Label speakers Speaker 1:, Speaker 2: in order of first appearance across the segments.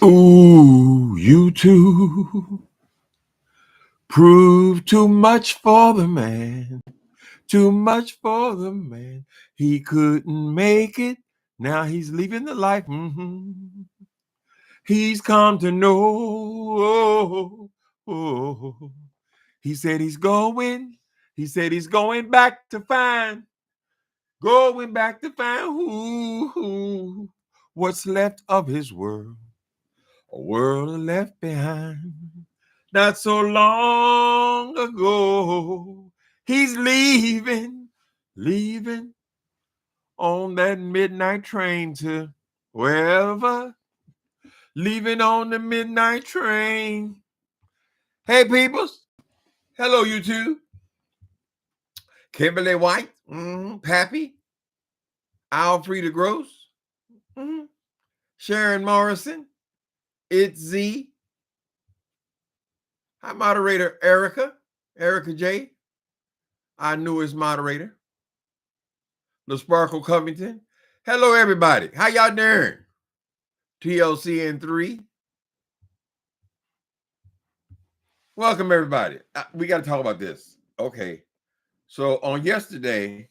Speaker 1: Ooh, you two prove too much for the man. Too much for the man. He couldn't make it. Now he's leaving the life. He's come to know. He said he's going. He said he's going back to find. Going back to find what's left of his world. A world left behind. Not so long ago. He's leaving on that midnight train to wherever. Leaving on the midnight train. Hey, peoples. Hello, you two. Kimberly White, Pappy, Alfreda Gross, Sharon Morrison, It's Z. Hi, moderator Erica J, our newest moderator. LaSparkle Covington. Hello, everybody. How y'all doing? TLCN3. Welcome, everybody. We got to talk about this. Okay. So on yesterday,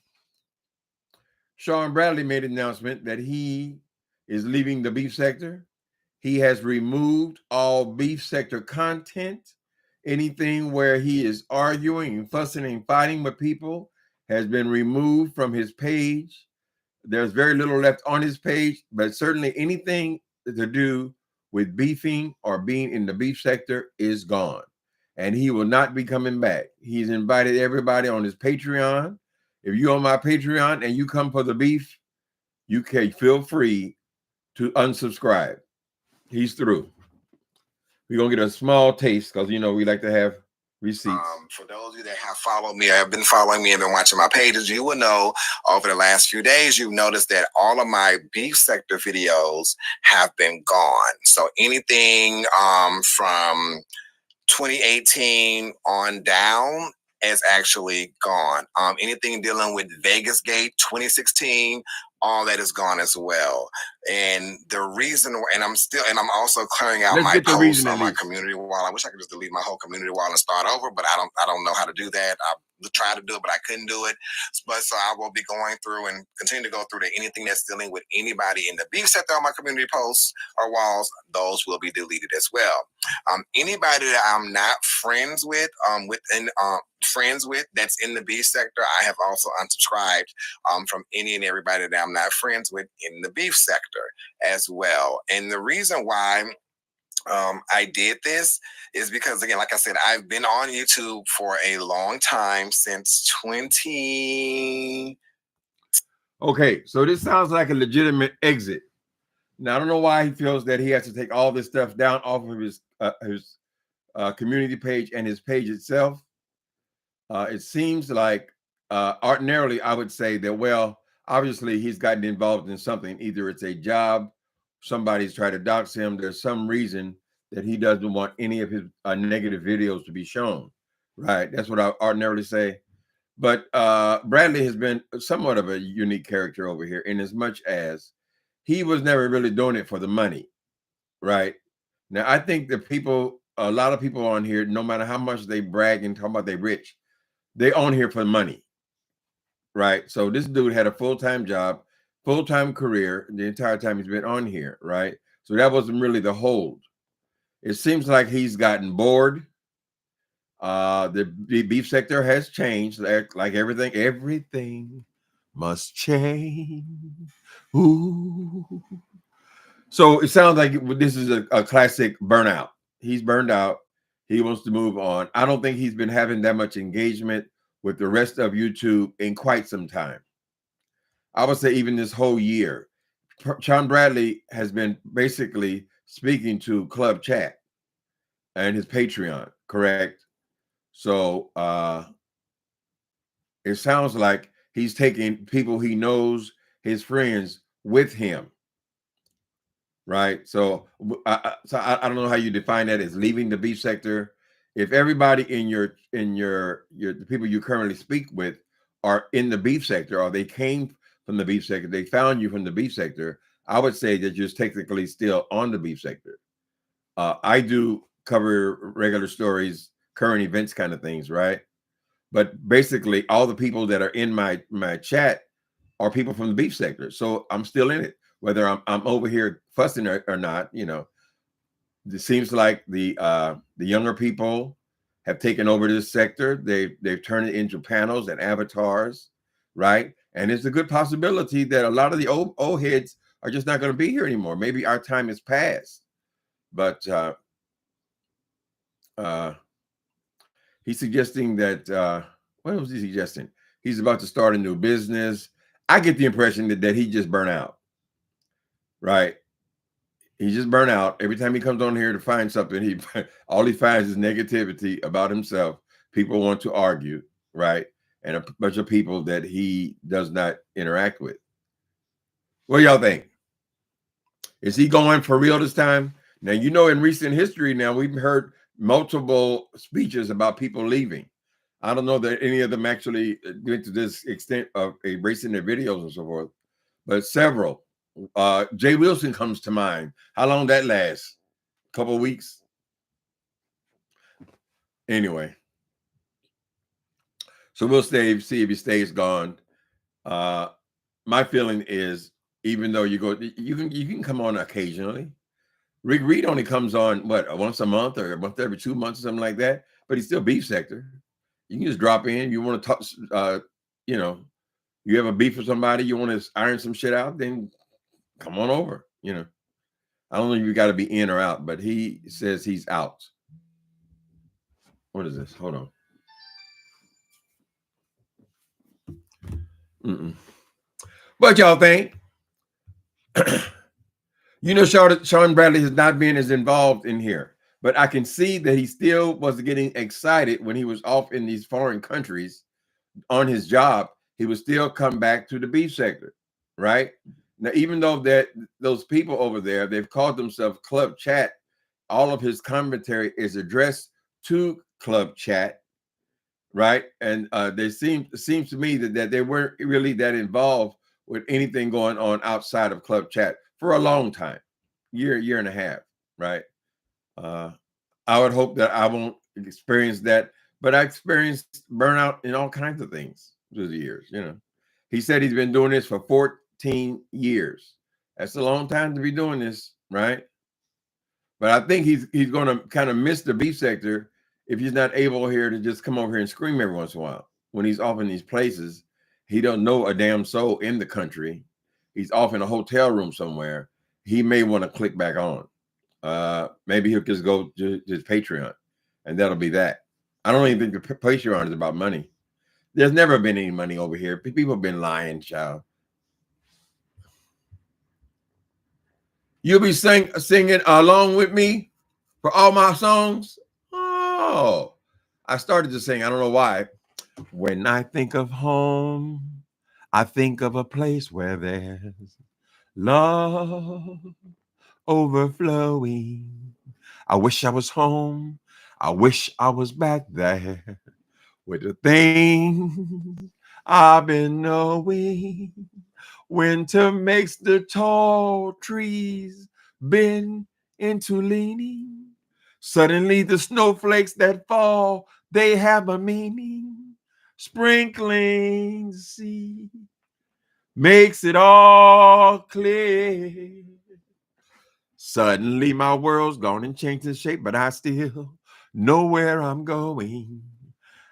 Speaker 1: Sean Bradley made an announcement that he is leaving the beef sector. He has removed all beef sector content. Anything where he is arguing and fussing and fighting with people has been removed from his page. There's very little left on his page, but certainly anything to do with beefing or being in the beef sector is gone. And he will not be coming back. He's invited everybody on his Patreon. If you're on my Patreon and you come for the beef, you can feel free to unsubscribe. He's through. We're going to get a small taste because, you know, we like to have receipts.
Speaker 2: For those of you that have followed me, have been following me and been watching my pages, you will know over the last few days, you've noticed that all of my beef sector videos have been gone. So anything from 2018 on down is actually gone. Anything dealing with Vegas Gate 2016, all that is gone as well. And the reason, and I'm also clearing out my posts on my community wall. I wish I could just delete my whole community wall and start over, but I don't know how to do that. I tried to do it, but I couldn't do it. But so I will be going through and continue to go through anything that's dealing with anybody in the beef sector on my community posts or walls, those will be deleted as well. Anybody that I'm not friends with, that's in the beef sector, I have also unsubscribed from any and everybody that I'm not friends with in the beef sector as well. And the reason why I did this is because, again, like I said, I've been on YouTube for a long time, since 20.
Speaker 1: Okay, so this sounds like a legitimate exit. Now, I don't know why he feels that he has to take all this stuff down off of his community page and his page itself. It seems like ordinarily I would say that, well, obviously he's gotten involved in something. Either it's a job, somebody's tried to dox him. There's some reason that he doesn't want any of his negative videos to be shown, right? That's what I ordinarily say. But Bradley has been somewhat of a unique character over here, in as much as he was never really doing it for the money, right? Now, I think that a lot of people on here, no matter how much they brag and talk about they rich, they on here for money, right? So this dude had a full-time job, full-time career the entire time he's been on here, right? So that wasn't really the hold. It seems like he's gotten bored. The beef sector has changed, like everything must change. Ooh. So it sounds like this is a classic burnout. He's burned out. He wants to move on. I don't think he's been having that much engagement with the rest of YouTube in quite some time. I would say even this whole year. Sean Bradley has been basically speaking to Club Chat and his Patreon, correct? So it sounds like he's taking people he knows, his friends, with him. right? So I don't know how you define that as leaving the beef sector. If everybody in your the people you currently speak with are in the beef sector, or they came from the beef sector, they found you from the beef sector, I would say that you're technically still on the beef sector. I do cover regular stories, current events kind of things, right? But basically, all the people that are in my chat are people from the beef sector. So I'm still in it, whether I'm over here fussing or not. You know, it seems like the younger people have taken over this sector. They've turned it into panels and avatars, right? And it's a good possibility that a lot of the old heads are just not going to be here anymore. Maybe our time is past. But uh, he's suggesting that what was he suggesting? He's about to start a new business. I get the impression that he just burnt out, right? He just burnt out. Every time he comes on here to find something, he all he finds is negativity about himself. People want to argue, right? And a bunch of people that he does not interact with. What do y'all think? Is he going for real this time? Now, you know, in recent history, now we've heard multiple speeches about people leaving. I don't know that any of them actually went to this extent of erasing their videos and so forth, but several. Jay Wilson comes to mind. How long that lasts? A couple of weeks. Anyway, so we'll see if he stays gone. My feeling is, even though you can come on occasionally. Rick Reed only comes on once a month or once every 2 months or something like that, but he's still beef sector. You can just drop in. You want to talk, you know, you have a beef with somebody, you want to iron some shit out, then come on over. You know, I don't know if you got to be in or out, but he says he's out. What is this? Hold on. What y'all think? You know, Sean Bradley has not been as involved in here, but I can see that he still was getting excited when he was off in these foreign countries on his job. He would still come back to the beef sector, right? Now, even though that those people over there, they've called themselves Club Chat, all of his commentary is addressed to Club Chat, right? And they seems to me that they weren't really that involved with anything going on outside of Club Chat for a long time, year and a half, right? I would hope that I won't experience that, but I experienced burnout in all kinds of things through the years. You know, he said he's been doing this for 14 years. That's a long time to be doing this, right? But I think he's going to kind of miss the beef sector if he's not able here to just come over here and scream every once in a while. When he's off in these places, he don't know a damn soul in the country. He's off in a hotel room somewhere. He may want to click back on. Maybe he'll just go to his Patreon, and that'll be that. I don't even think the Patreon is about money. There's never been any money over here. People have been lying, child. You'll be singing along with me for all my songs. Oh, I started to sing. I don't know why. When I think of home, I think of a place where there's love overflowing. I wish I was home. I wish I was back there with the things I've been knowing. Winter makes the tall trees bend into leaning. Suddenly the snowflakes that fall, they have a meaning. Sprinkling the sea makes it all clear. Suddenly my world's gone and changed its shape, but I still know where I'm going.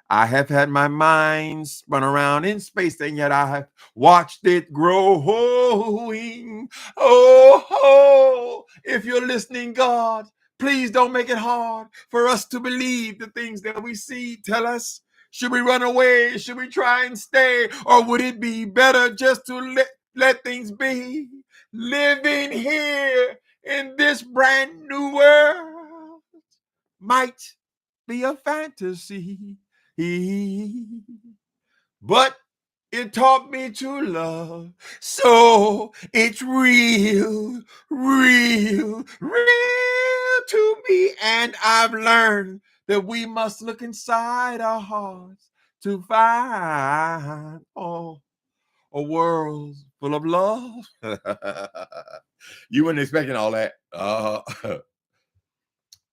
Speaker 1: I have had my mind spun around in space, and yet I have watched it growing. Oh, if you're listening, God, please don't make it hard for us to believe the things that we see. Tell us, should we run away? Should we try and stay? Or would it be better just to let things be? Living here in this brand new world might be a fantasy. But It taught me to love. So it's real, real, real to me. And I've learned that we must look inside our hearts to find a world full of love. You weren't expecting all that.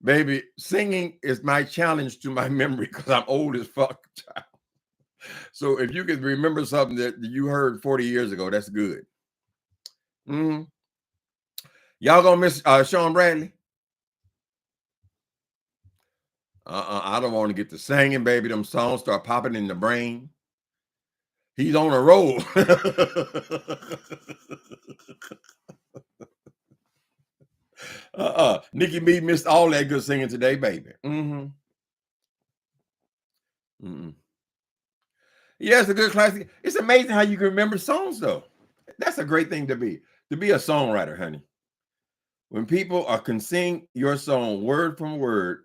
Speaker 1: Baby, singing is my challenge to my memory because I'm old as fuck. So if you can remember something that you heard 40 years ago, that's good. Y'all gonna miss Sean Bradley? I don't want to get to singing, baby. Them songs start popping in the brain. He's on a roll. Nikki B missed all that good singing today, baby. Yeah, it's a good classic. It's amazing how you can remember songs, though. That's a great thing to be a songwriter, honey. When people can sing your song word from word,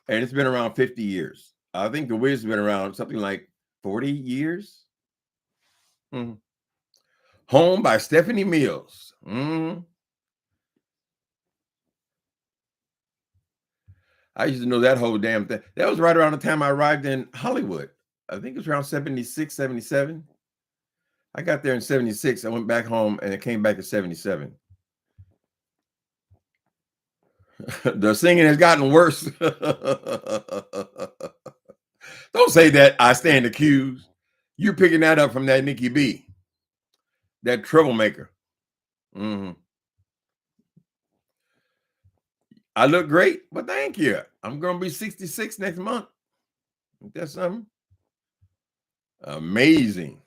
Speaker 1: and it's been around 50 years. I think The Wiz has been around something like 40 years. Home by Stephanie Mills. I used to know that whole damn thing. That was right around the time I arrived in Hollywood. I think it was around 76, 77. I got there in 76. I went back home and it came back in 77. The singing has gotten worse. Don't say that. I stand accused. You're picking that up from that Nikki B, that troublemaker. I look great, but thank you. I'm going to be 66 next month. Ain't that something? Amazing.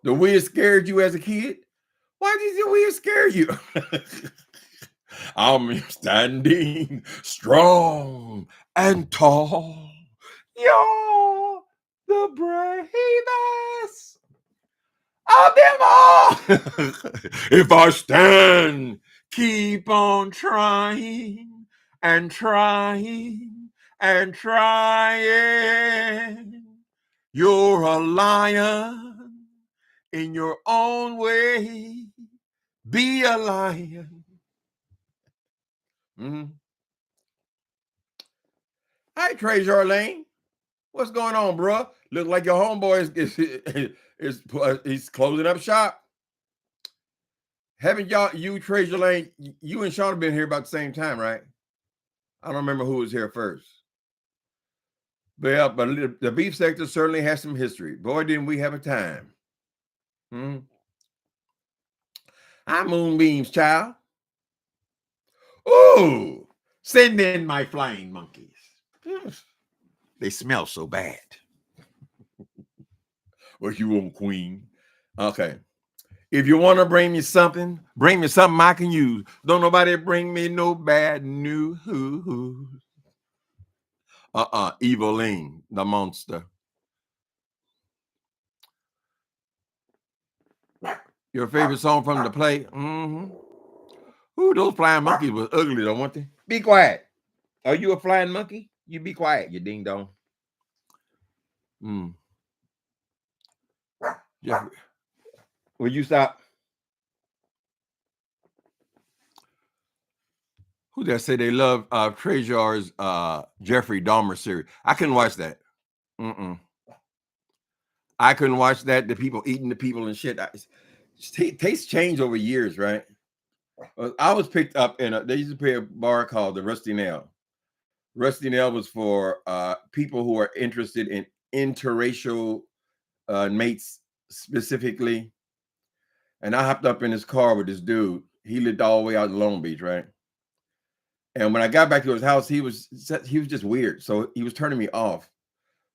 Speaker 1: The Wiz scared you as a kid? Why did the Wiz scare you? I'm standing strong and tall. You're the bravest of them all. If I stand, keep on trying and trying and trying. You're a lion in your own way. Be a lion. Hi, Trey Jarlane. What's going on, bro? Look like your homeboy is closing up shop. Haven't you, Trey Jarlane, you and Sean have been here about the same time, right? I don't remember who was here first. But yeah, but the beef sector certainly has some history. Boy, didn't we have a time. I'm Moonbeam's child. Oh, send in my flying monkeys. They smell so bad. What you want, queen? Okay. If you want to bring me something I can use. Don't nobody bring me no bad news. Eveline, the monster. Your favorite song from the play? Ooh, those flying monkeys was ugly, though, weren't they? Be quiet. Are you a flying monkey? You be quiet, you ding dong. Jeffrey, will you stop? Who that say they love Treyarch's Jeffrey Dahmer series? I couldn't watch that. I couldn't watch that. The people eating the people and shit. Tastes change over years, right? I was picked up in they used to play a bar called the Rusty Nail. Rusty Nail was for people who are interested in interracial mates specifically. And I hopped up in his car with this dude. He lived all the way out in Long Beach, right? And when I got back to his house, he was just weird. So he was turning me off.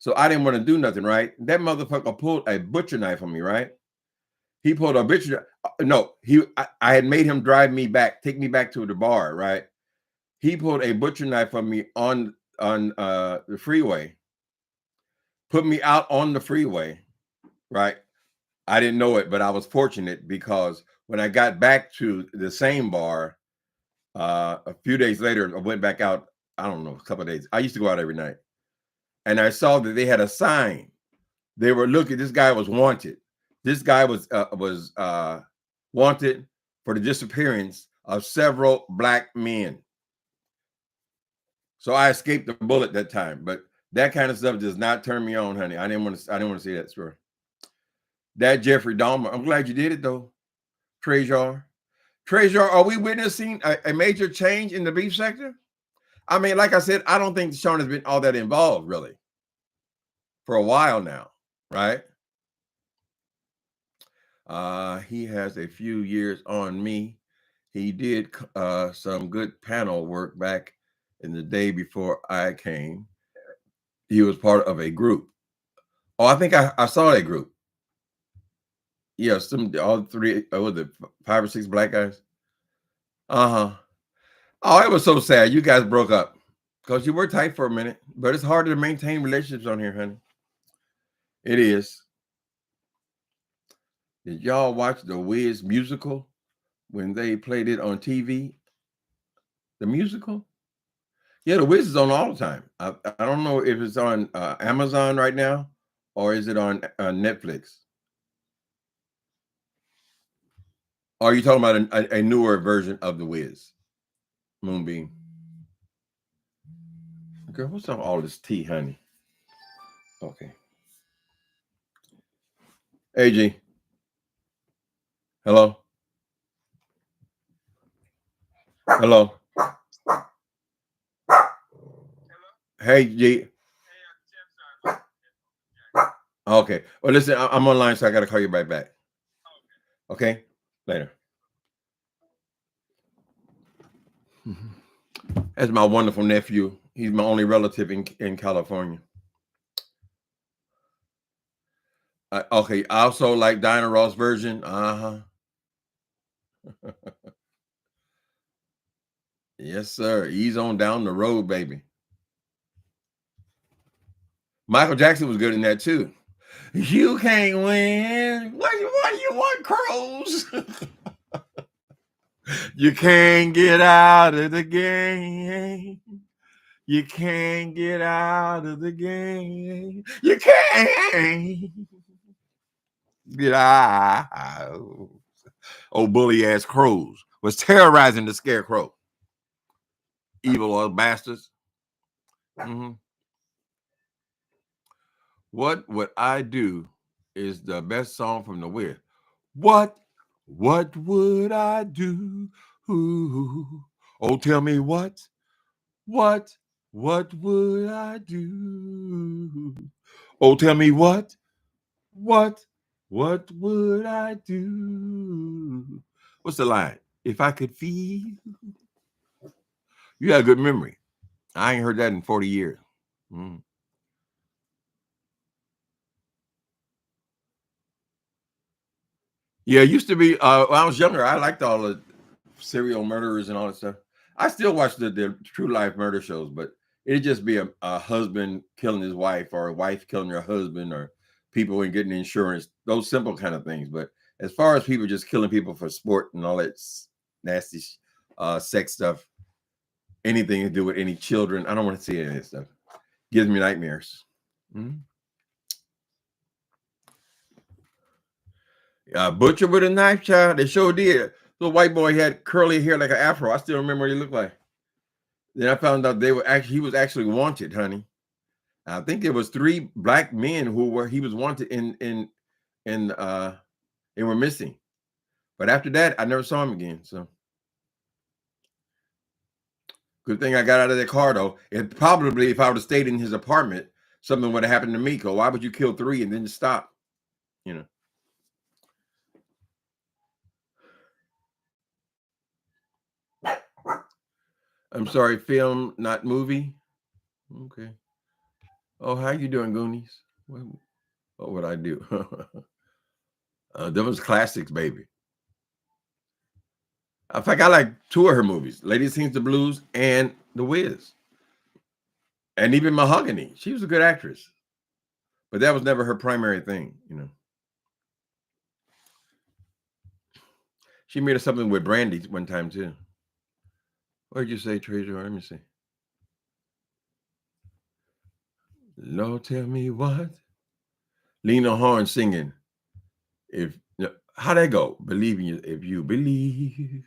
Speaker 1: So I didn't want to do nothing, right? That motherfucker pulled a butcher knife on me, right? He pulled a butcher. No, I had made him take me back to the bar, right? He pulled a butcher knife on me on the freeway, put me out on the freeway, right? I didn't know it, but I was fortunate because when I got back to the same bar, a few days later, I went back out, I don't know, a couple of days. I used to go out every night. And I saw that they had a sign, They were looking. This guy was wanted. This guy was wanted for the disappearance of several black men. So I escaped the bullet that time. But that kind of stuff does not turn me on, honey. I didn't want to see that story. That Jeffrey Dahmer. I'm glad you did it though, Trezor. Trezor, are we witnessing a major change in the beef sector? I mean, like I said, I don't think Sean has been all that involved really for a while now, right? He has a few years on me. He did some good panel work back in the day before I came. He was part of a group. Oh, I think I saw that group. Yeah, all three, was it 5 or 6 black guys? Uh-huh. Oh, it was so sad. You guys broke up because you were tight for a minute, but it's hard to maintain relationships on here, honey. It is. Did y'all watch the Wiz musical when they played it on TV? The musical? Yeah, the Wiz is on all the time. I don't know if it's on Amazon right now or is it on Netflix? Or are you talking about a newer version of the Wiz? Moonbeam. Girl, what's up all this tea, honey? Okay. AG. Hello? Hello? Hey, G. Okay. Well, listen, I'm online, so I got to call you right back. Okay? Later. That's my wonderful nephew. He's my only relative in California. Okay. I also like Diana Ross version. Uh-huh. Yes, sir. Ease on down the road, baby. Michael Jackson was good in that too. You can't win. Why do you want crows? You can't get out of the game. You can't get out of the game. You can't get out. Old bully ass crows was terrorizing the scarecrow. Evil old bastards. Mm-hmm. What Would I Do is the best song from the Wiz. What would I do? Ooh. Oh, tell me what would I do? Oh, tell me what would I do? What's the line? If I could feel. You got a good memory. I ain't heard that in 40 years. Mm. Yeah, it used to be, when I was younger, I liked all the serial murderers and all that stuff. I still watch the true life murder shows, but it'd just be a husband killing his wife or a wife killing her husband or people and getting insurance, those simple kind of things. But as far as people just killing people for sport and all that nasty sex stuff, anything to do with any children, I don't want to see any of that stuff. Gives me nightmares. Mm-hmm. Butcher with a knife, child. They sure did. The white boy had curly hair like an afro. I still remember what he looked like. Then I found out he was actually wanted, honey. I think there was 3 black men he was wanted and were missing. But after that, I never saw him again. So good thing I got out of that car though. It probably, if I would have stayed in his apartment, something would have happened to me. Cause why would you kill 3 and then just stop? You know. I'm sorry, film, not movie. Okay. Oh, how you doing, Goonies? What would I do? Those classics, baby. In fact, I like 2 of her movies, Lady Sings the Blues and The Wiz. And even Mahogany. She was a good actress. But that was never her primary thing, you know. She made something with Brandy one time, too. What did you say, Treasure? Let me see. Lord, tell me what Lena Horne singing. How'd that go? Believe in you. If you believe.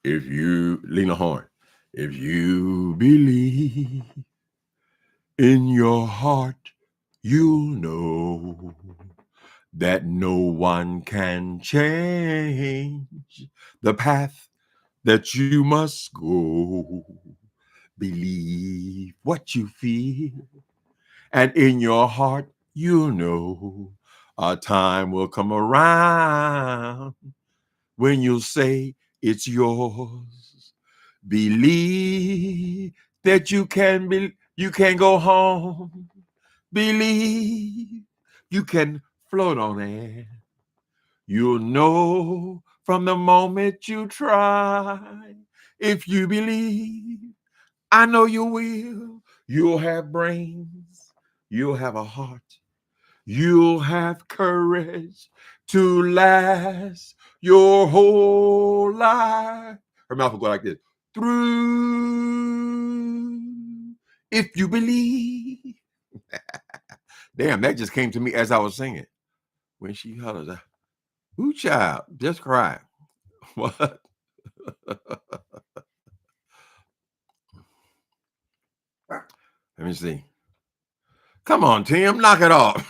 Speaker 1: Lena Horne. If you believe in your heart, you'll know that no one can change the path that you must go. Believe what you feel, and in your heart, you'll know a time will come around when you'll say it's yours. Believe that you can go home. Believe you can float on air. You'll know from the moment you try. If you believe, I know you will. You'll have brains. You'll have a heart. You'll have courage to last your whole life. Her mouth will go like this. Through, if you believe. Damn, that just came to me as I was singing. When she hollers, ooh, child, just cry. What? Let me see. Come on, Tim, knock it off.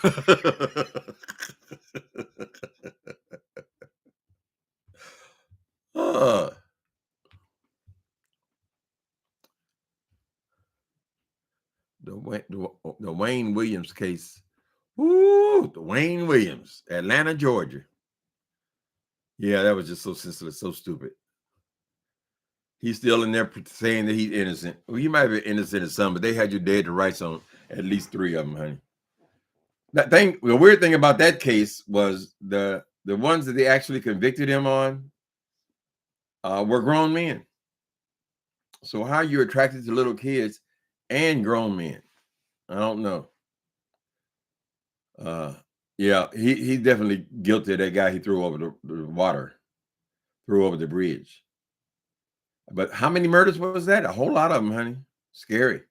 Speaker 1: The Wayne Williams case. Ooh, the Wayne Williams, Atlanta, Georgia. Yeah, that was just so senseless, so stupid. He's still in there saying that he's innocent. Well, you might be innocent in some, but they had you dead to rights on at least 3 of them, honey. The weird thing about that case was the ones that they actually convicted him on were grown men. So how are you attracted to little kids and grown men? I don't know. Yeah, he's definitely guilty of that guy he threw over the water, threw over the bridge. But how many murders was that? A whole lot of them, honey. Scary.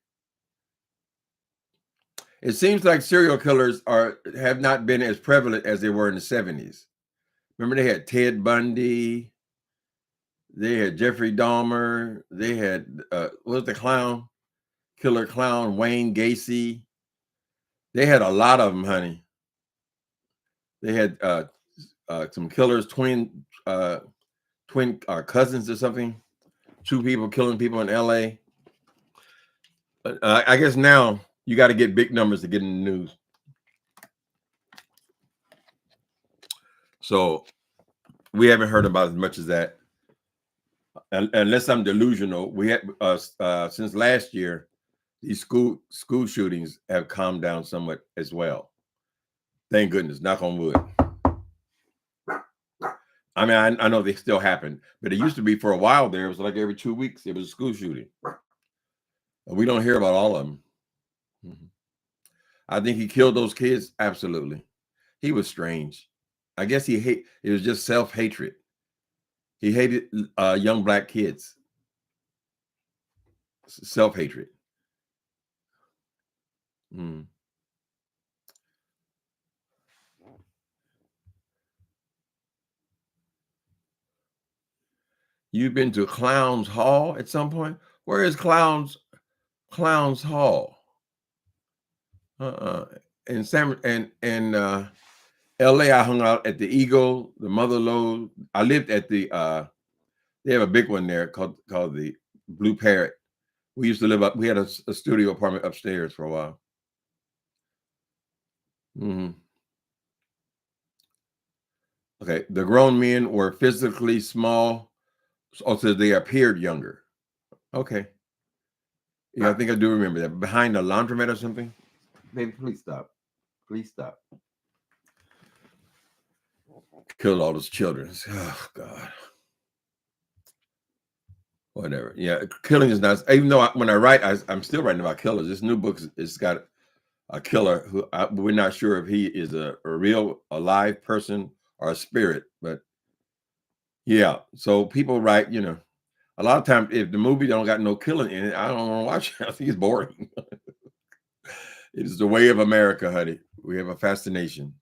Speaker 1: It seems like serial killers have not been as prevalent as they were in the 70s. Remember, they had Ted Bundy, they had Jeffrey Dahmer, they had what was the killer clown, Wayne Gacy. They had a lot of them, honey. They had some killers, twin cousins or something. 2 people killing people in LA. I guess now you got to get big numbers to get in the news. So we haven't heard about as much as that. Unless I'm delusional, we had since last year, these school shootings have calmed down somewhat as well. Thank goodness, knock on wood. I mean, I know they still happen, but it used to be for a while there. It was like every 2 weeks, it was a school shooting. We don't hear about all of them. Mm-hmm. I think he killed those kids. Absolutely. He was strange. I guess it was just self-hatred. He hated young black kids. Self-hatred. Mm. You've been to Clowns Hall at some point? Where is Clowns Hall? In LA, I hung out at the Eagle, the Mother Lode. I lived at the they have a big one there called the Blue Parrot. We used to live up, we had a studio apartment upstairs for a while. Mm-hmm. Okay, the grown men were physically small, so they appeared younger. Okay. Yeah, I think I do remember that. Behind the laundromat or something? Baby, please stop. Please stop. Killed all those children. Oh, God. Whatever. Yeah, killing is not, even though when I write, I'm still writing about killers. This new book it's got a killer who we're not sure if he is a real alive person or a spirit, but yeah. So people write, a lot of times if the movie don't got no killing in it, I don't want to watch it. I think it's boring. It is the way of America, honey. We have a fascination.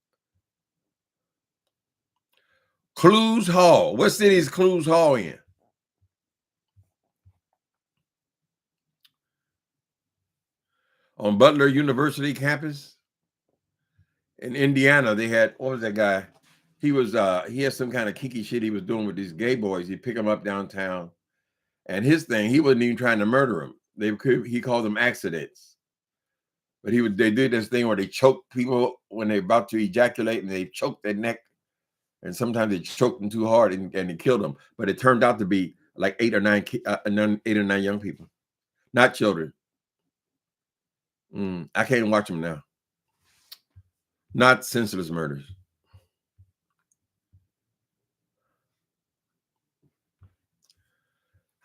Speaker 1: Clues Hall. What city is Clues Hall in? On Butler University campus in Indiana. They had, what was that guy? He had some kind of kinky shit he was doing with these gay boys. He'd pick them up downtown. And his thing, he wasn't even trying to murder them. He called them accidents. But they did this thing where they choke people when they're about to ejaculate, and they choke their neck. And sometimes they choked them too hard and they killed them. But it turned out to be like 8 or 9 young people, not children. I can't watch them now. Not senseless murders.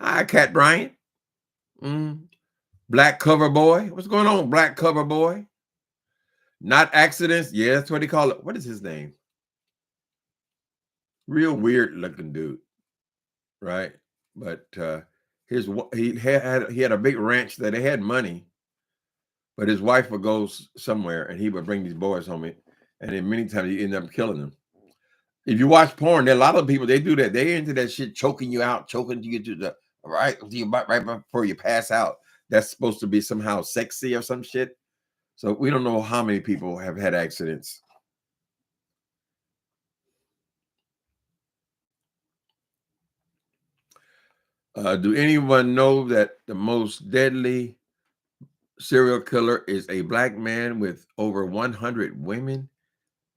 Speaker 1: Hi, Cat Bryant. Black cover boy. What's going on, black cover boy? Not accidents. Yeah, that's what they call it. What is his name? Real weird looking dude, right? But he had a big ranch that they had money, but his wife would go somewhere and he would bring these boys home, and then many times he ended up killing them. If you watch porn, there are a lot of people, they do that. They into that shit, choking you out, choking you to the right before you pass out. That's supposed to be somehow sexy or some shit. So we don't know how many people have had accidents. Do anyone know that the most deadly serial killer is a black man with over 100 women,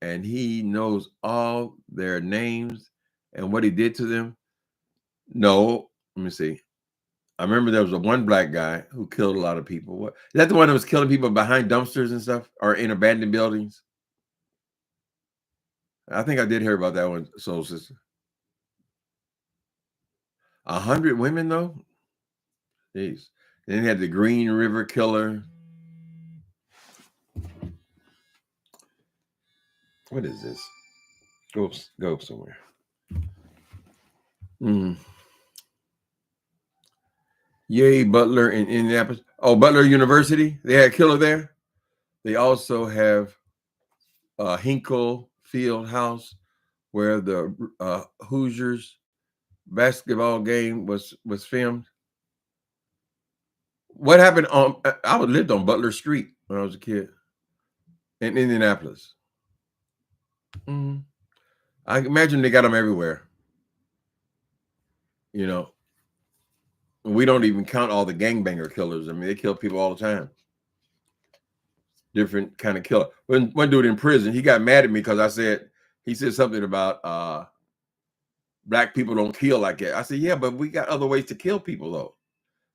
Speaker 1: and he knows all their names and what he did to them? No, let me see. I remember there was one black guy who killed a lot of people. Is that the one that was killing people behind dumpsters and stuff, or in abandoned buildings? I think I did hear about that one, Soul Sister. 100 women, though? Jeez. Then he had the Green River Killer. What is this? Go somewhere. Yay, Butler in Indianapolis. Oh, Butler University. They had a killer there. They also have Hinkle Field House, where the Hoosiers basketball game was filmed. What happened I lived on Butler Street when I was a kid in Indianapolis. I imagine they got them everywhere. You know, we don't even count all the gangbanger killers. I mean, they kill people all the time. Different kind of killer. One dude in prison, he got mad at me because he said something about black people don't kill like that. I said, yeah, but we got other ways to kill people, though.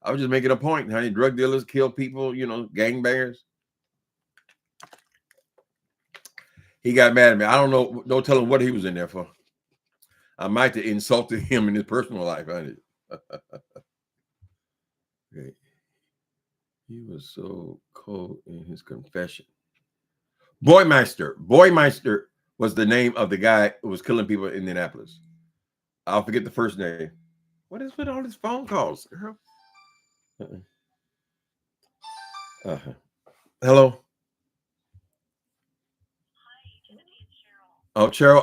Speaker 1: I was just making a point. Honey, drug dealers kill people, gangbangers. He got mad at me. I don't know. Don't tell him what he was in there for. I might have insulted him in his personal life, honey. Okay. He was so cold in his confession. Boymeister. Boymeister was the name of the guy who was killing people in Indianapolis. I'll forget the first name. What is with all these phone calls, girl? Hello. Oh, Cheryl,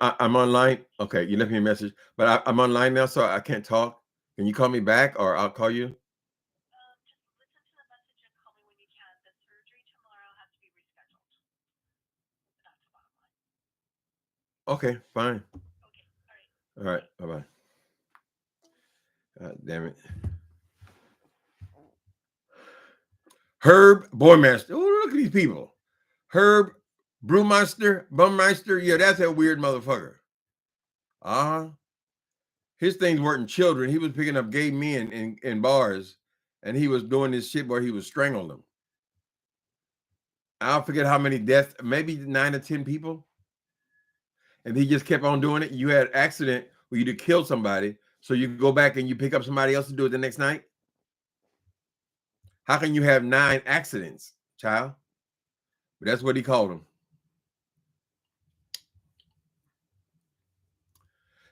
Speaker 1: I'm online. Okay, you left me a message, but I'm online now, so I can't talk. Can you call me back, or I'll call you? Okay, fine. All right, bye-bye. God damn it. Herb Boymeister. Oh, look at these people. Herb Bumeister. Yeah, that's a weird motherfucker. His things weren't children. He was picking up gay men in bars, and he was doing this shit where he was strangling them. I'll forget how many deaths, maybe 9 or 10 people. And he just kept on doing it. You had an accident where you killed somebody, so you go back and you pick up somebody else to do it the next night. How can you have 9 accidents, child? But that's what he called them.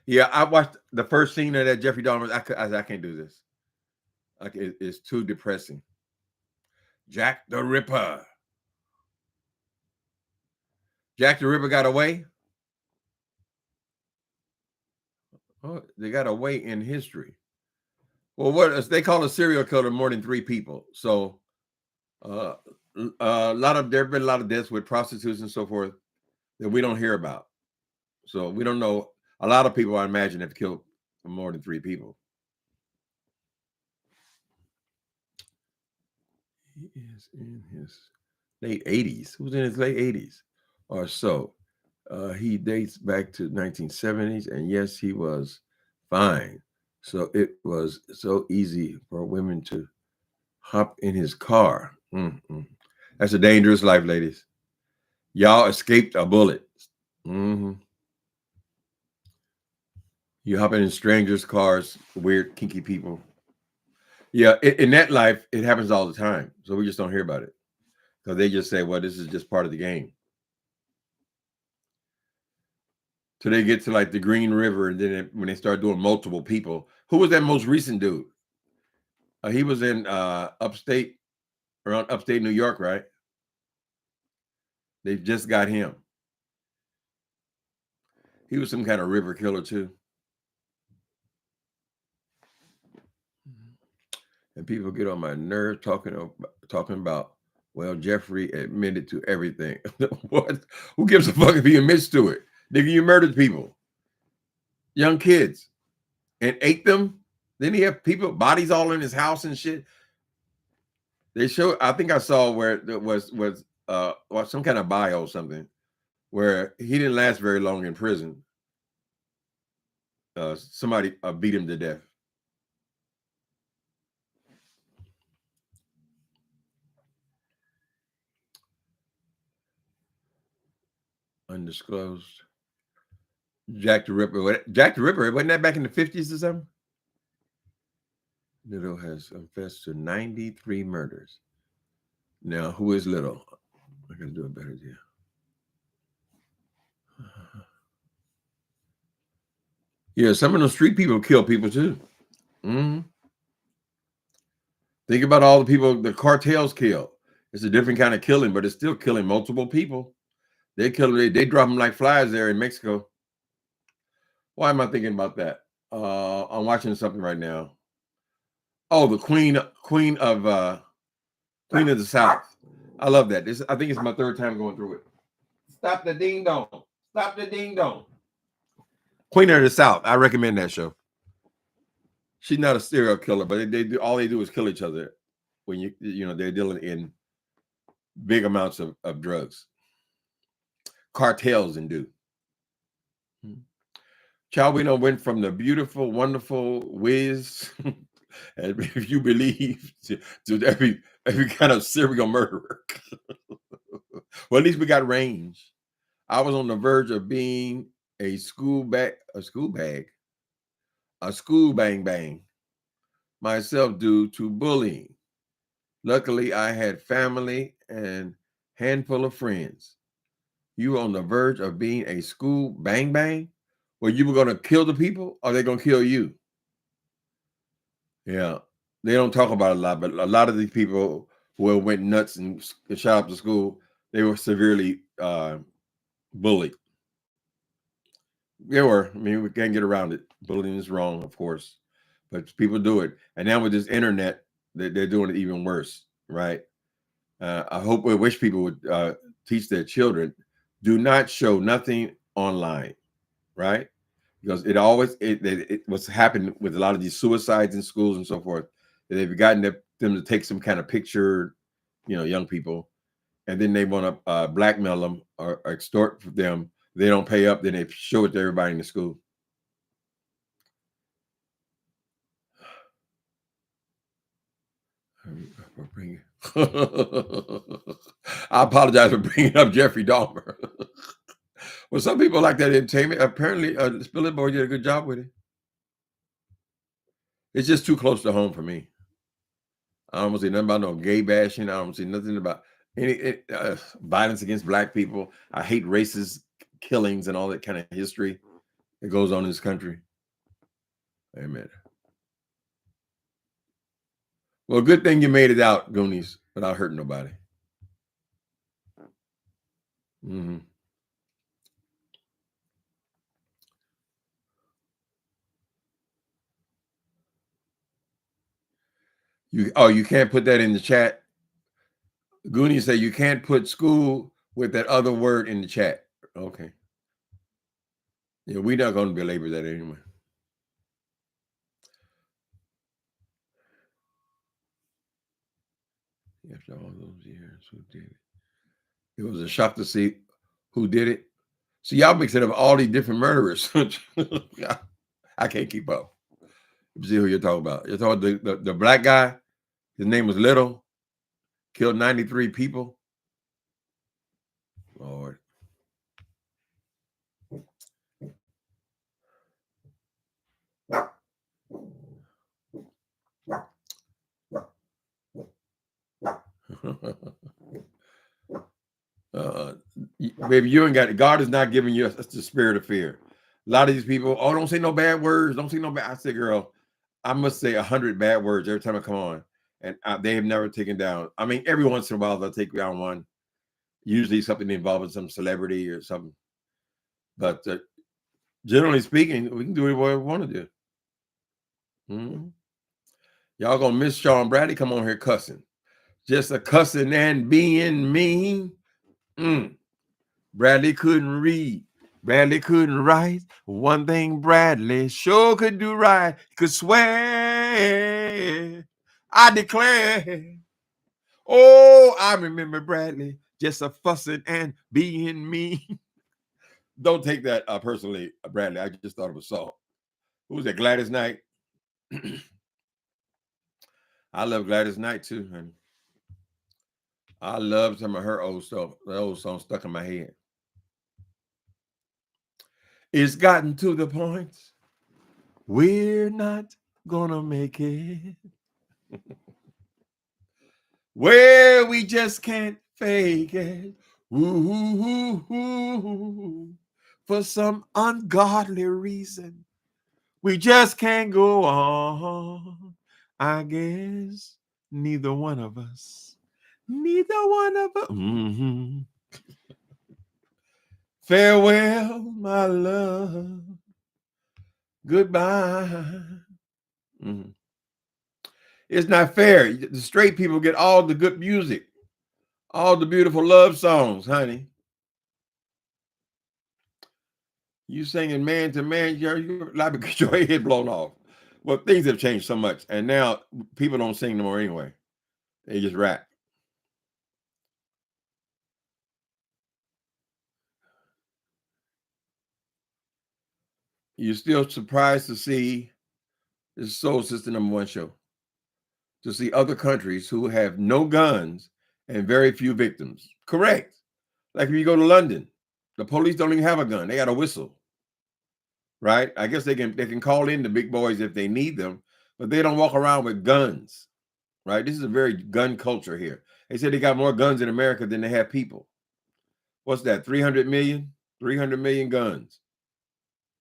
Speaker 1: Yeah, I watched the first scene of that Jeffrey Dahmer. I can't do this. It's too depressing. Jack the Ripper. Jack the Ripper got away. Oh, they got away in history. Well, what they call a serial killer more than 3 people. So uh, there have been a lot of deaths with prostitutes and so forth that we don't hear about. So we don't know. A lot of people, I imagine, have killed more than 3 people. He is in his late 80s. Who's in his late 80s or so? He dates back to 1970s, and yes, he was fine. So it was so easy for women to hop in his car. Mm-mm. That's a dangerous life, ladies. Y'all escaped a bullet. Mm-hmm. You hop in strangers' cars, weird, kinky people. Yeah, in that life, it happens all the time. So we just don't hear about it because they just say, well, this is just part of the game. So they get to like the Green River, and then when they start doing multiple people, who was that most recent dude? He was in around upstate New York, right? They just got him. He was some kind of river killer too. And people get on my nerves talking about, well, Jeffrey admitted to everything. What? Who gives a fuck if he admits to it? Nigga, you murdered people, young kids, and ate them. Then he have people bodies all in his house and shit. They show. I think I saw where there was some kind of bio or something where he didn't last very long in prison. Somebody beat him to death. Undisclosed. Jack the Ripper. Jack the Ripper, wasn't that back in the 50s or something? Little has confessed to 93 murders. Now, who is Little? I gotta do a better deal. Yeah, some of those street people kill people too. Mm-hmm. Think about all the people the cartels kill. It's a different kind of killing, but it's still killing multiple people. They drop them like flies there in Mexico. Why am I thinking about that? I'm watching something right now. Oh, the Queen of the South. I love that. I think it's my 3rd time going through it. Stop the ding dong. Stop the ding dong. Queen of the South. I recommend that show. She's not a serial killer, but they do all they do is kill each other when they're dealing in big amounts of drugs. Cartels and do. Child, we went from the beautiful, wonderful Wiz, and if you believe, to every kind of serial murderer. Well, at least we got range. I was on the verge of being a school bang myself due to bullying. Luckily, I had family and handful of friends. You were on the verge of being a school bang? Well, you were going to kill the people, or they're going to kill you? Yeah, they don't talk about it a lot, but a lot of these people who went nuts and shot up the school, they were severely bullied. They were. I mean, we can't get around it. Bullying is wrong, of course, but people do it. And now with this internet, they're doing it even worse, right? I wish people would teach their children, do not show nothing online, right? Because what's happened with a lot of these suicides in schools and so forth, they've gotten them to take some kind of picture, young people, and then they want to blackmail them or extort them. They don't pay up, then they show it to everybody in the school. I apologize for bringing up Jeffrey Dahmer. Well, some people like that entertainment. Apparently, Spielberg did a good job with it. It's just too close to home for me. I don't see nothing about no gay bashing. I don't see nothing about any violence against Black people. I hate racist killings and all that kind of history that goes on in this country. Amen. Well, good thing you made it out, Goonies, without hurting nobody. Mm-hmm. You can't put that in the chat. Goonie said you can't put school with that other word in the chat. Okay. Yeah, we're not going to belabor that anyway. After all those years, who did it? It was a shock to see who did it. See, y'all mixing up all these different murderers. I can't keep up. See who you're talking about. You're talking the black guy. His name was Little. Killed 93 people. Lord. Baby, you ain't got it. God is not giving you the spirit of fear. A lot of these people, oh, don't say no bad words. Don't say no bad. I say, girl, I must say 100 bad words every time I come on. And they have never taken down. I mean, every once in a while, they'll take down one. Usually something involving some celebrity or something. But generally speaking, we can do whatever we want to do. Mm-hmm. Y'all gonna miss Sean Bradley come on here cussing. Just a cussing and being mean. Bradley couldn't read. Bradley couldn't write. One thing Bradley sure could do right. He could swear. I declare. Oh, I remember Bradley just a fussing and being mean. Don't take that personally, Bradley. I just thought it was salt. Who was that? Gladys Knight. I love Gladys Knight too, honey. I love some of her old stuff. The old song stuck in my head. It's gotten to the point we're not gonna make it. Where we just can't fake it. Ooh, for some ungodly reason, we just can't go on. I guess neither one of us. Mm-hmm. Farewell, my love. Goodbye. Mm-hmm. It's not fair. The straight people get all the good music, all the beautiful love songs, honey. You singing man to man, you're liable to get your head blown off. Well, things have changed so much, and now people don't sing no more anyway. They just rap. You're still surprised to see this Soul Sister #1 show. To see other countries who have no guns and very few victims. Correct. Like if you go to London, the police don't even have a gun. They got a whistle. Right? I guess they can call in the big boys if they need them, but they don't walk around with guns. Right? This is a very gun culture here. They said they got more guns in America than they have people. What's that? 300 million? 300 million guns.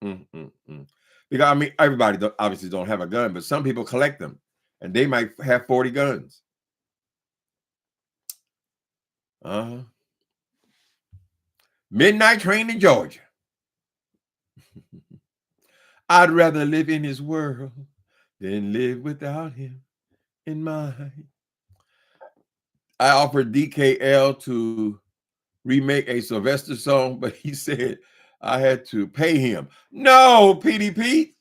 Speaker 1: Because I mean, everybody obviously don't have a gun, but some people collect them, and they might have 40 guns. Midnight Train in Georgia. I'd rather live in his world than live without him in mine. I offered DKL to remake a Sylvester song, but he said I had to pay him. No, PDP.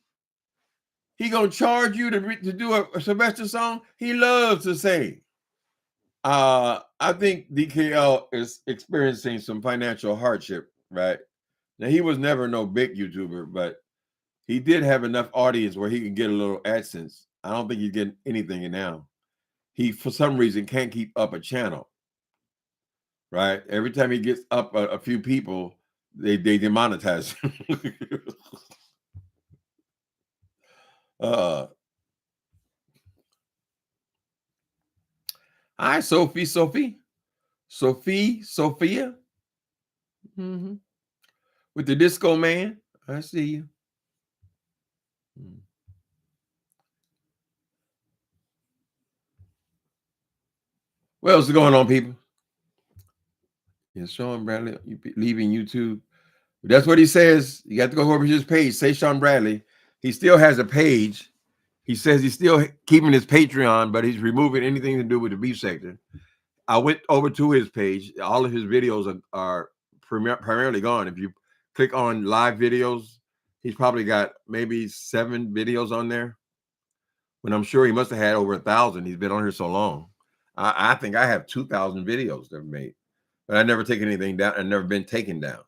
Speaker 1: He gonna charge you to do a Sylvester song? He loves to sing. I think DKL is experiencing some financial hardship, right? Now, he was never no big YouTuber, but he did have enough audience where he could get a little AdSense. I don't think he's getting anything now. He, for some reason, can't keep up a channel, right? Every time he gets up a few people, they demonetize him. Hi, Sophia. With the disco man. I see you. What else is going on, people? Yeah, Sean Bradley leaving YouTube. That's what he says. You got to go over his page. Say Sean Bradley. He still has a page. He says he's still keeping his Patreon, but he's removing anything to do with the beef sector. I went over to his page. All of his videos are primarily gone. If you click on live videos, he's probably got maybe 7 videos on there. When I'm sure he must have had over 1,000. He's been on here so long. I think I have 2,000 videos that I've made, but I never taken anything down. I've never been taken down.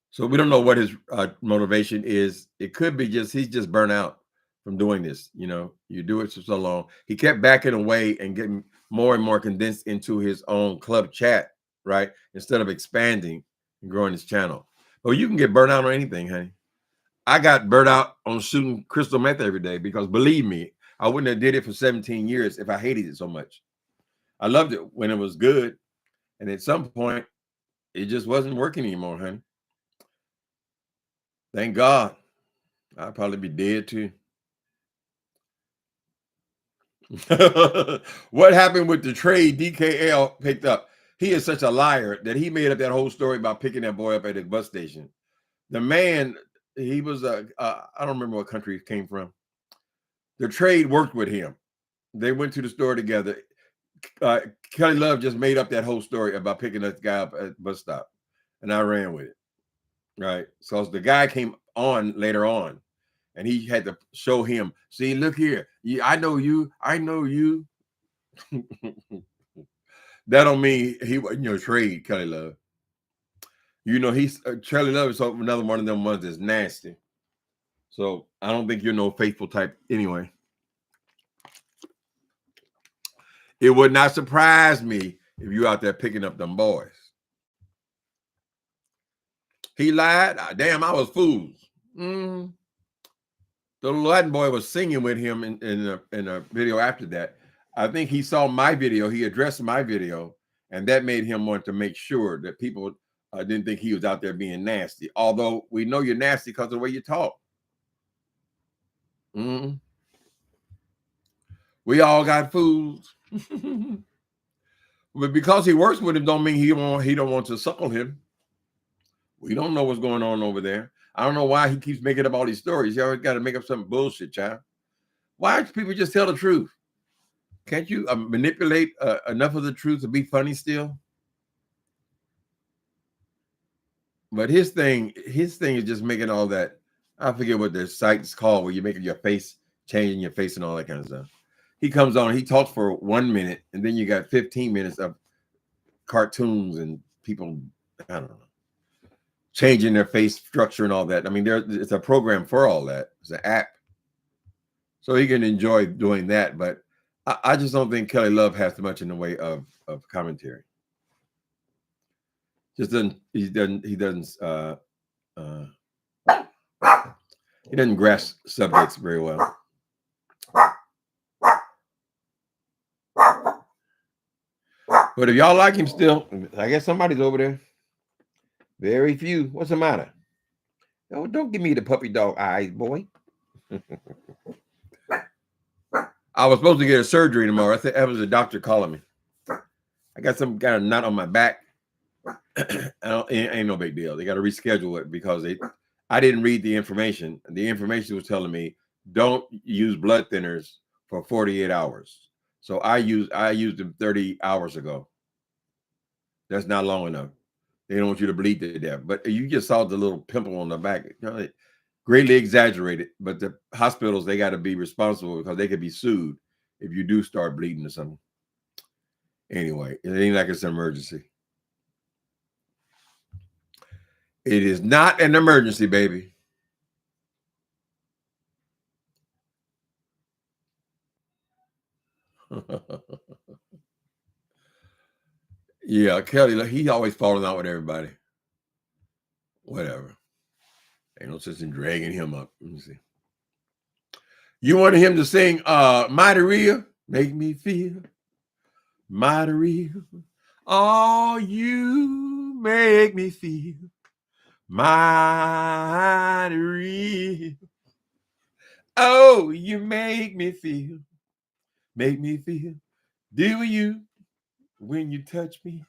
Speaker 1: So we don't know what his motivation is. It could be just he's just burnt out from doing this. You know, you do it for so long. He kept backing away and getting more and more condensed into his own club chat, right? Instead of expanding and growing his channel. But you can get burnt out on anything, honey. I got burnt out on shooting crystal meth every day because, believe me, I wouldn't have did it for 17 years if I hated it so much. I loved it when it was good, and at some point, it just wasn't working anymore, honey. Thank God. I'd probably be dead too. What happened with the trade DKL picked up? He is such a liar that he made up that whole story about picking that boy up at the bus station. The man, he was I don't remember what country he came from. The trade worked with him. They went to the store together. Kelly Love just made up that whole story about picking that guy up at the bus stop, and I ran with it. Right. So the guy came on later on, and he had to show him, see, look here. I know you. I know you. That don't mean he wasn't your trade, Kelly Love. You know, he's Kelly Love is another one of them ones that's nasty. So I don't think you're no faithful type anyway. It would not surprise me if you out there picking up them boys. He lied. Damn, I was fools. The Latin boy was singing with him in a video after that. I think he saw my video. He addressed my video, and that made him want to make sure that people didn't think he was out there being nasty. Although we know you're nasty because of the way you talk. We all got fools. But because he works with him, don't mean he don't want to suckle him. We don't know what's going on over there. I don't know why he keeps making up all these stories. He always got to make up some bullshit, child. Why don't people just tell the truth? Can't you manipulate enough of the truth to be funny still? But his thing is just making all that. I forget what the site's called, where you're making your face, changing your face and all that kind of stuff. He comes on, he talks for 1 minute, and then you got 15 minutes of cartoons and people, I don't know, changing their face structure and all that. I mean, it's a program for all that. It's an app. So he can enjoy doing that. But I just don't think Kelly Love has too much in the way of commentary. Just he doesn't grasp subjects very well. But if y'all like him still, I guess somebody's over there. Very few. What's the matter? Oh, don't give me the puppy dog eyes, boy. I was supposed to get a surgery tomorrow. I said that was a doctor calling me. I got some kind of knot on my back. Ain't no big deal. They got to reschedule it because I didn't read the information. The information was telling me don't use blood thinners for 48 hours. So I used them 30 hours ago. That's not long enough. They don't want you to bleed to death. But you just saw the little pimple on the back. You know, greatly exaggerated. But the hospitals, they got to be responsible because they could be sued if you do start bleeding or something. Anyway, it ain't like it's an emergency. It is not an emergency, baby. Yeah, Kelly, he always falling out with everybody. Whatever. Ain't no sense in dragging him up. Let me see. You wanted him to sing Mighty Real? Make me feel mighty real. Oh, you make me feel mighty real. Oh, you make me feel. Do you when you touch me?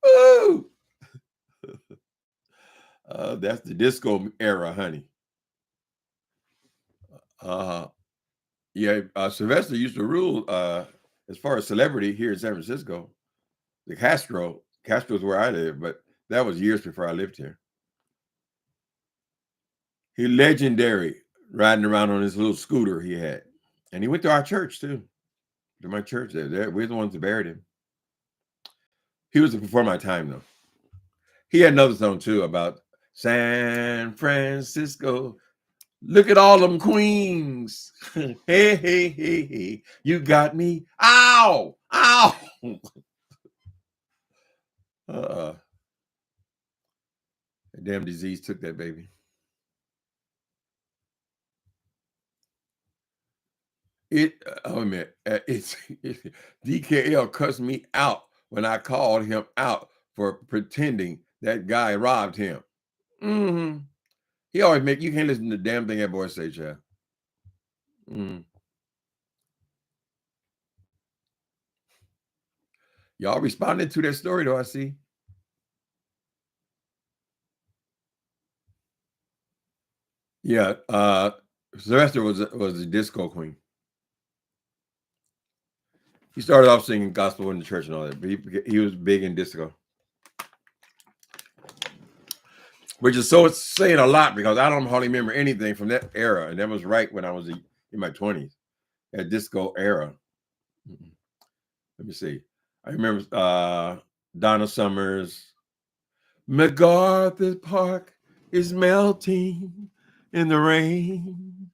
Speaker 1: Ooh. That's the disco era, honey. Yeah, Sylvester used to rule as far as celebrity here in San Francisco. The Castro's where I live, but that was years before I lived here. He legendary riding around on his little scooter he had. And he went to our church too. To my church there. We're the ones that buried him. He was before my time though. He had another song too about San Francisco. Look at all them queens. Hey, hey, hey, hey. You got me. Ow! Ow! That damn disease took that baby. It's DKL cussed me out when I called him out for pretending that guy robbed him. Mm-hmm. He always you can't listen to the damn thing that boy say, child. Mm. Y'all responded to that story, though, I see. Yeah, Sylvester was a disco queen. He started off singing gospel in the church and all that, but he was big in disco. Which is so it's saying a lot because I don't hardly remember anything from that era. And that was right when I was in my 20s, that disco era. Let me see. I remember Donna Summers. MacArthur Park is melting in the rain.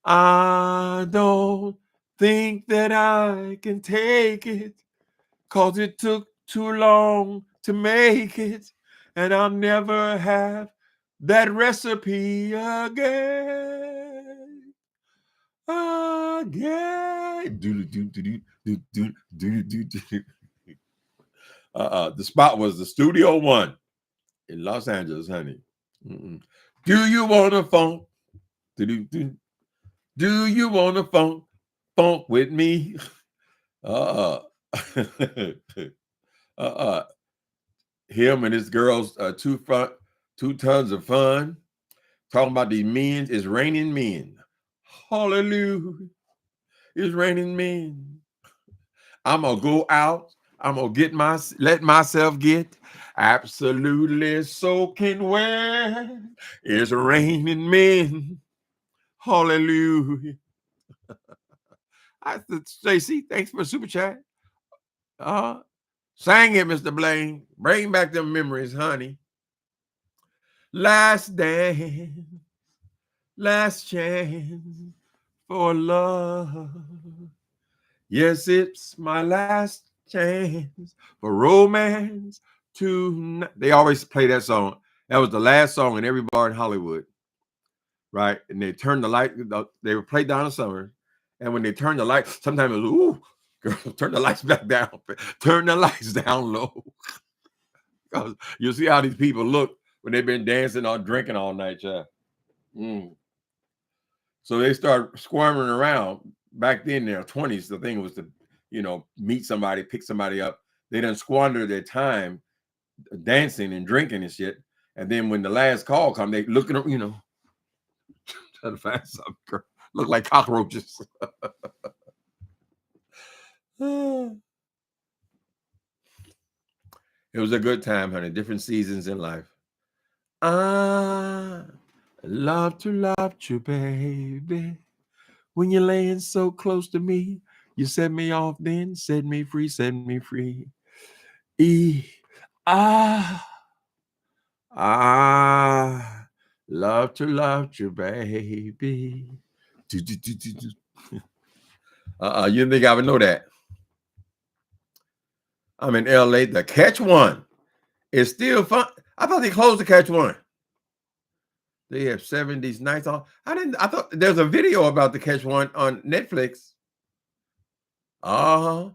Speaker 1: I don't think that I can take it, 'cause it took too long to make it, and I'll never have that recipe again. The spot was the Studio One in Los Angeles, honey. Do you want to funk? Do you want to funk with me? Him and his girls, two tons of fun. Talking about these men. It's raining men. Hallelujah. It's raining men. I'm gonna go out. I'm gonna let myself get absolutely soaking wet. It's raining men. Hallelujah. I said, Stacy, thanks for the super chat. Sang it, Mr. Blaine. Bring back them memories, honey. Last dance, last chance for love. Yes, it's my last chance for romance tonight. They always play that song. That was the last song in every bar in Hollywood, right? And they turned the light. They would play Donna Summer, and when they turned the light, sometimes it was, ooh, girl, turn the lights back down. Turn the lights down low. Because you'll see how these people look when they've been dancing or drinking all night, child. So they start squirming around. Back then, in their 20s, the thing was to, meet somebody, pick somebody up. They didn't squander their time dancing and drinking and shit. And then when the last call comes, they looking, trying to find something. Girl. Look like cockroaches. It was a good time, honey. Different seasons in life. I love to you, baby. When you're laying so close to me, you set me off then, set me free, set me free. Love to you, baby. You didn't think I would know that? I'm in LA. The Catch One is still fun. I thought they closed the Catch One. They have 70s nights on. I thought there's a video about the Catch One on Netflix. And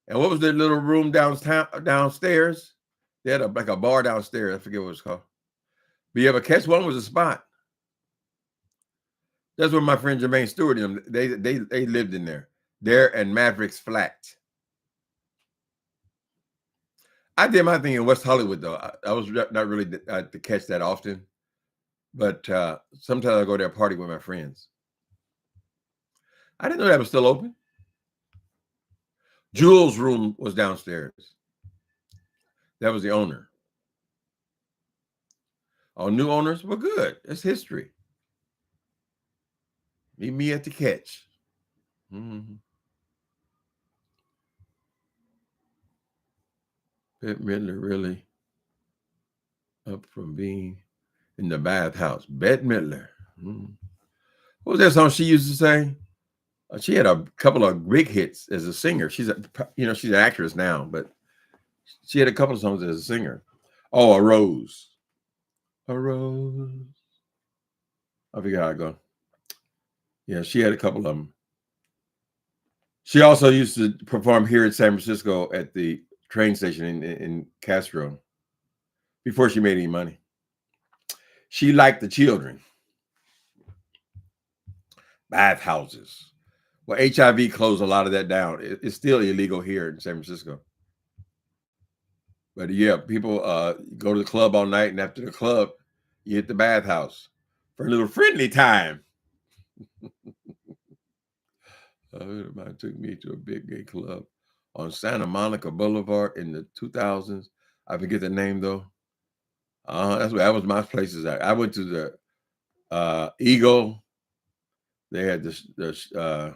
Speaker 1: what was the little room downstairs? They had like a bar downstairs. I forget what it's called. But yeah, but Catch One was a spot. That's where my friend Jermaine Stewart and them, they lived in there. There and Mavericks Flat. I did my thing in West Hollywood though. I was not really to catch that often, but sometimes I go there party with my friends. I didn't know that was still open. Jules' room was downstairs. That was the owner. All new owners were good. It's history. Meet me at the catch. Mm-hmm. Bette Midler really up from being in the bathhouse. Bette Midler. Mm-hmm. What was that song she used to say? She had a couple of big hits as a singer. She's she's an actress now, but she had a couple of songs as a singer. Oh, A Rose. A Rose. I forget how I go. Yeah, she had a couple of them. She also used to perform here in San Francisco at the train station in Castro before she made any money. She liked the children. Bathhouses. Well, HIV closed a lot of that down. It's still illegal here in San Francisco. But yeah, people go to the club all night, and after the club, you hit the bathhouse for a little friendly time. It took me to a big gay club on Santa Monica Boulevard in the 2000s. I forget the name though. That was my places. I went to the Eagle. They had the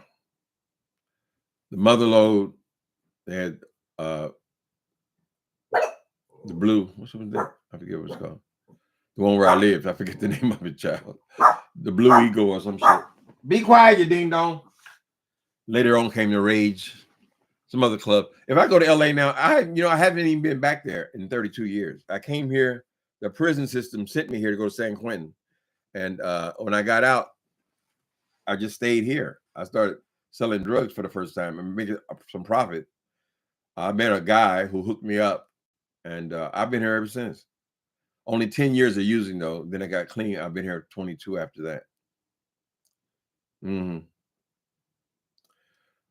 Speaker 1: Motherlode. They had the Blue. What's that? I forget what it's called. The one where I lived. I forget the name of it, child. The Blue Eagle or some shit. Be quiet, you ding dong. Later on came the Rage, some other club. If I go to LA now, I haven't even been back there in 32 years. I came here. The prison system sent me here to go to San Quentin. And when I got out, I just stayed here. I started selling drugs for the first time and making some profit. I met a guy who hooked me up, and I've been here ever since. Only 10 years of using though. Then I got clean. I've been here 22 after that. Mm-hmm.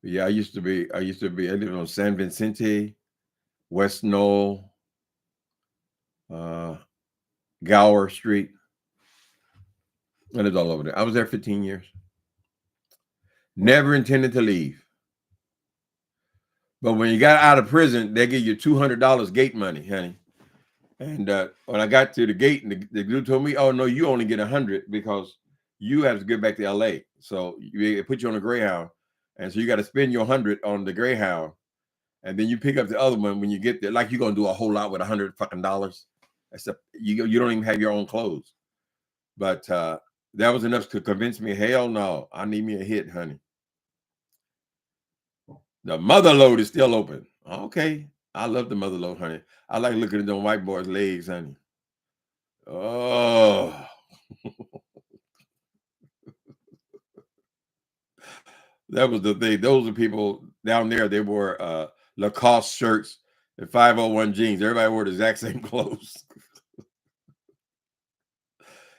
Speaker 1: Yeah, I lived on San Vicente, West Knoll, Gower Street. I lived all over there. I was there 15 years. Never intended to leave. But when you got out of prison, they give you $200 gate money, honey. And when I got to the gate, and the dude told me, "Oh no, you only get 100 because you have to get back to LA. So they put you on a Greyhound, and so you got to spend your 100 on the Greyhound, and then you pick up the other one when you get there. Like you're gonna do a whole lot with $100 fucking dollars. Except you don't even have your own clothes. But that was enough to convince me. Hell no, I need me a hit, honey. The Motherlode is still open. Okay. I love the Motherlode, honey. I like looking at them white boys' legs, honey. Oh. That was the thing. Those are people down there. They wore Lacoste shirts and 501 jeans. Everybody wore the exact same clothes.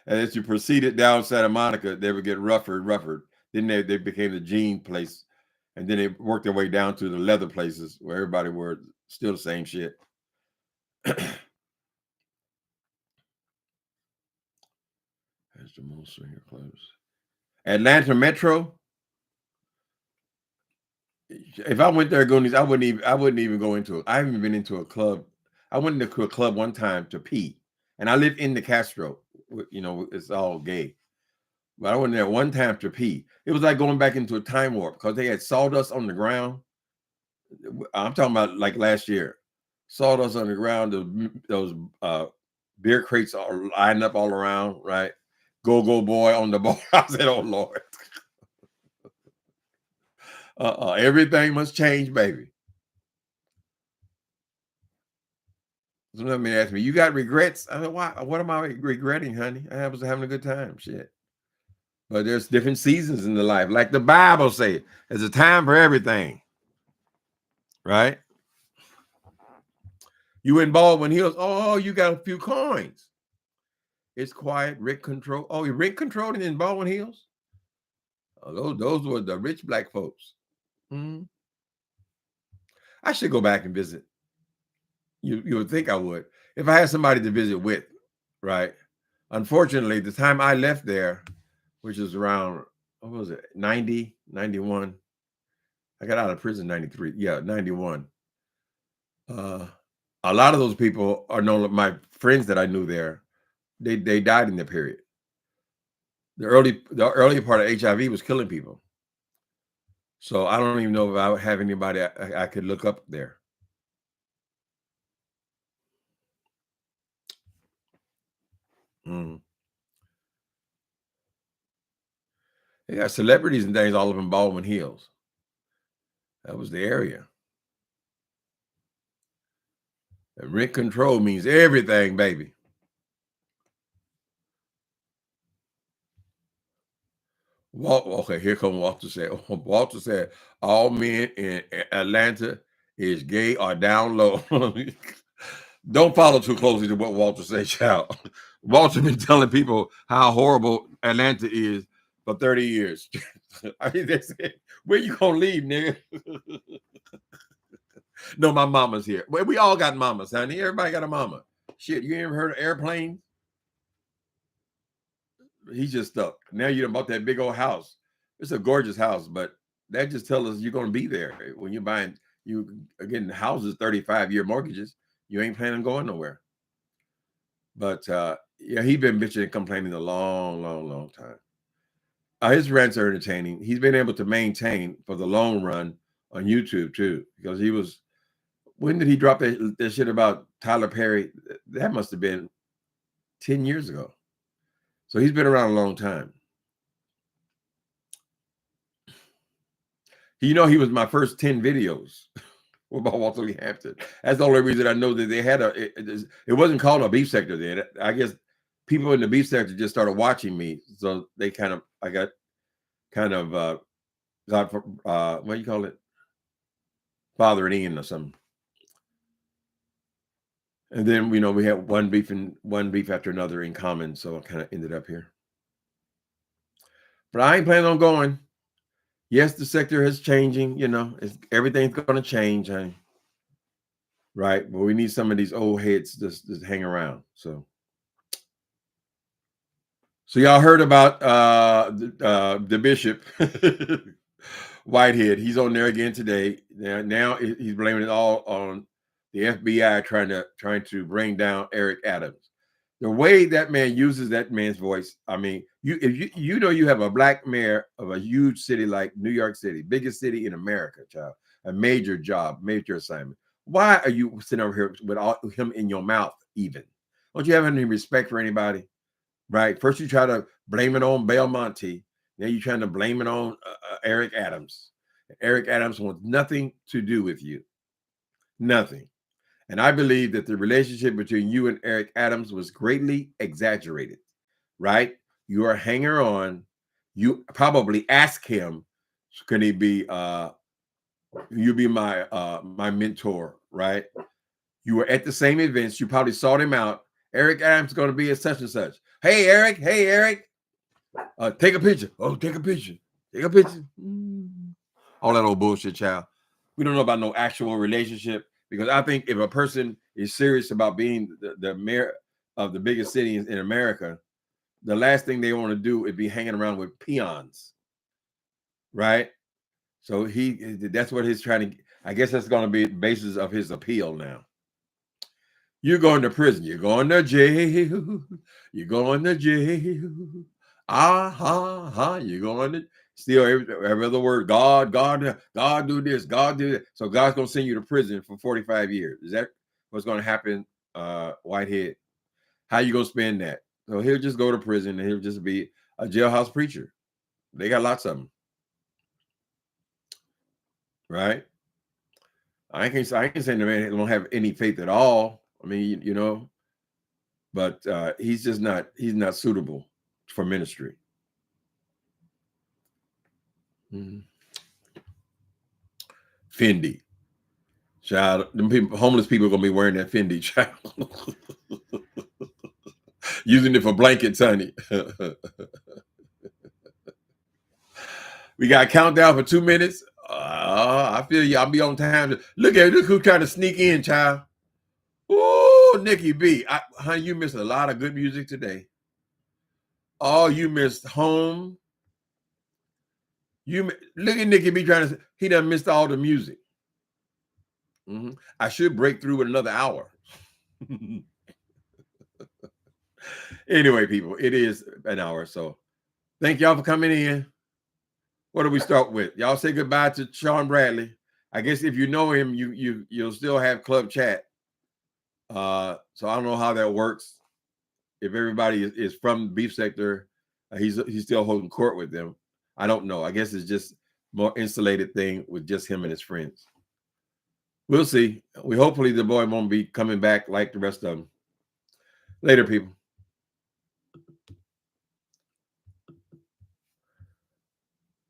Speaker 1: And as you proceeded down Santa Monica, they would get rougher and rougher. Then they became the jean place. And then they worked their way down to the leather places where everybody wore still the same shit. That's the most swinger clubs. Atlanta Metro. If I went there, I wouldn't even go into it. I haven't been into a club. I went into a club one time to pee, and I live in the Castro. It's all gay. But I went there one time to pee. It was like going back into a time warp because they had sawdust on the ground. I'm talking about like last year. Sawdust on the ground. Those beer crates are lined up all around, right? Go boy on the bar. I said, "Oh Lord." Everything must change, baby. Somebody asked me, "You got regrets?" I said, "Why? What am I regretting, honey? I was having a good time, shit." But there's different seasons in the life, like the Bible says. There's a time for everything, right? You in Baldwin Hills? Oh, you got a few coins. It's quiet, rent control. Oh, you're rent controlling in Baldwin Hills? Oh, those were the rich black folks. Mm-hmm. I should go back and visit. You would think I would if I had somebody to visit with, right? Unfortunately, the time I left there, which is around what was it? 90, 91. I got out of prison 93. Yeah, 91. A lot of those people are my friends that I knew there. They died in the period. The early part of HIV was killing people. So I don't even know if I would have anybody I could look up there. They got celebrities and things all up in Baldwin Hills. That was the area. And rent control means everything, baby. Okay, here comes Walter said. Walter said, all men in Atlanta is gay or down low. Don't follow too closely to what Walter said, child. Walter been telling people how horrible Atlanta is for 30 years. I mean, they said, where you gonna leave, nigga? No, my mama's here. Well, we all got mamas, honey. Everybody got a mama. Shit, you ever heard of airplanes? He's just stuck. Now you done bought that big old house. It's a gorgeous house, but that just tells us you're going to be there when you're buying. You again, houses 35-year mortgages. You ain't planning on going nowhere. But yeah, he's been bitching and complaining a long time. His rants are entertaining. He's been able to maintain for the long run on YouTube too, because he was. When did he drop that shit about Tyler Perry? That must have been 10 years ago. So he's been around a long time. You know, he was my first 10 videos about Walter Lee Hampton. That's the only reason I know that they had it wasn't called a beef sector then. I guess people in the beef sector just started watching me. So they I got what do you call it? Fathering in or something. And then, we had one beef after another in common. So I kind of ended up here. But I ain't planning on going. Yes, the sector is changing. Everything's going to change, honey. Right? But we need some of these old heads just hang around. So y'all heard about the bishop, Whitehead. He's on there again today. Now he's blaming it all on the FBI trying to bring down Eric Adams. The way that man uses that man's voice, I mean, if you have a black mayor of a huge city like New York City, biggest city in America, child, a major job, major assignment. Why are you sitting over here with him in your mouth even? Don't you have any respect for anybody? Right? First you try to blame it on Belmonte. Now you're trying to blame it on Eric Adams. Eric Adams wants nothing to do with you. Nothing. And I believe that the relationship between you and Eric Adams was greatly exaggerated, right? You are a hanger on. You probably ask him, can he be, you be my mentor, right? You were at the same events. You probably sought him out. Eric Adams is going to be at such and such. Hey, Eric. Take a picture. Oh, take a picture. Take a picture. All that old bullshit, child. We don't know about no actual relationship. Because I think if a person is serious about being the mayor of the biggest city in America, the last thing they want to do is be hanging around with peons, right? So that's what he's trying to. I guess that's going to be the basis of his appeal now. You're going to prison. You're going to jail. You're going to jail. You're going to. Still, every other word, God do this, God do that. So God's going to send you to prison for 45 years. Is that what's going to happen, Whitehead? How you going to spend that? So he'll just go to prison and he'll just be a jailhouse preacher. They got lots of them. Right? I can't say the man don't have any faith at all. I mean, but he's not suitable for ministry. Fendi. Child, homeless people are gonna be wearing that Fendi, child. Using it for blankets, honey. We got a countdown for 2 minutes. I feel you. I'll be on time. Look who's trying to sneak in, child. Oh, Nikki B. Honey, you missed a lot of good music today. Oh, you missed Home. You look at Nikki B trying to. He done missed all the music. I should break through with another hour. Anyway, people, it is an hour. So thank y'all for coming in. What do we start with? Y'all say goodbye to Sean Bradley. I guess if you know him, you'll still have club chat. So I don't know how that works. If everybody is from the beef sector, he's still holding court with them. I don't know. I guess it's just more insulated thing with just him and his friends. We'll see. Hopefully the boy won't be coming back like the rest of them. Later, people.